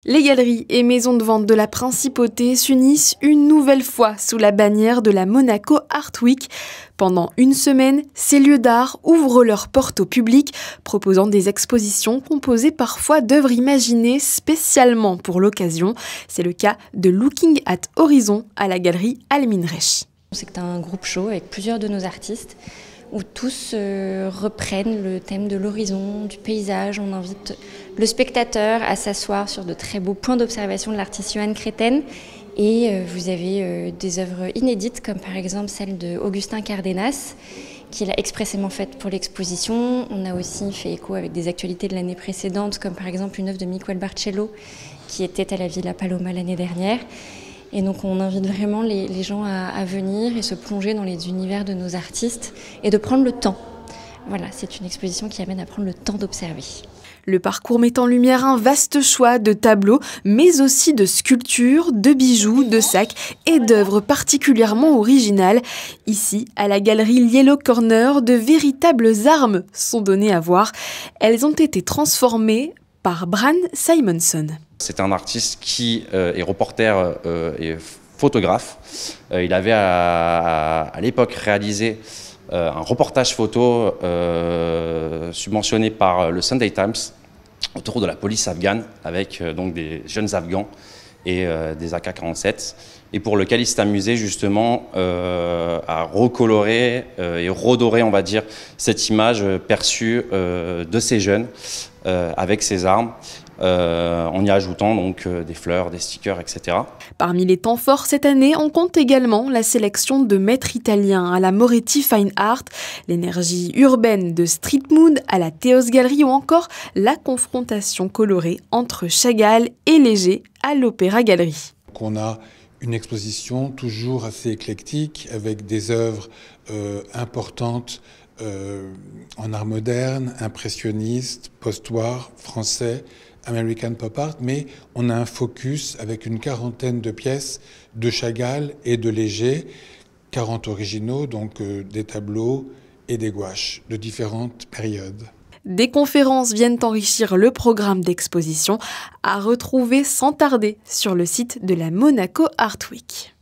Les galeries et maisons de vente de la Principauté s'unissent une nouvelle fois sous la bannière de la Monaco Art Week. Pendant une semaine, ces lieux d'art ouvrent leurs portes au public, proposant des expositions composées parfois d'œuvres imaginées spécialement pour l'occasion. C'est le cas de Looking at Horizon à la galerie Al-Minrech. C'est un groupe show avec plusieurs de nos artistes où tous reprennent le thème de l'horizon, du paysage. On invite le spectateur à s'asseoir sur de très beaux points d'observation de l'artiste Johan Créten. Et vous avez des œuvres inédites, comme par exemple celle de Augustin Cardenas, qu'il a expressément faite pour l'exposition. On a aussi fait écho avec des actualités de l'année précédente, comme par exemple une œuvre de Miquel Barcello, qui était à la Villa Paloma l'année dernière. Et donc on invite vraiment les gens à venir et se plonger dans les univers de nos artistes et de prendre le temps. Voilà, c'est une exposition qui amène à prendre le temps d'observer. Le parcours met en lumière un vaste choix de tableaux, mais aussi de sculptures, de bijoux, de sacs et d'œuvres particulièrement originales. Ici, à la galerie Yellow Corner, de véritables armes sont données à voir. Elles ont été transformées par Bran Simonson. C'est un artiste qui est reporter et photographe. Il avait à l'époque réalisé un reportage photo subventionné par le Sunday Times autour de la police afghane avec donc des jeunes Afghans et des AK-47 et pour lequel il s'est amusé justement à recolorer et redorer, on va dire, cette image perçue de ces jeunes avec ces armes. En y ajoutant donc des fleurs, des stickers, etc. Parmi les temps forts cette année, on compte également la sélection de maîtres italiens à la Moretti Fine Art, l'énergie urbaine de Street Mood à la Théos Gallery ou encore la confrontation colorée entre Chagall et Léger à l'Opéra Gallery. On a une exposition toujours assez éclectique avec des œuvres importantes en art moderne, impressionniste, post-war, français, American Pop Art, mais on a un focus avec une quarantaine de pièces de Chagall et de Léger, 40 originaux, donc des tableaux et des gouaches de différentes périodes. Des conférences viennent enrichir le programme d'exposition à retrouver sans tarder sur le site de la Monaco Art Week.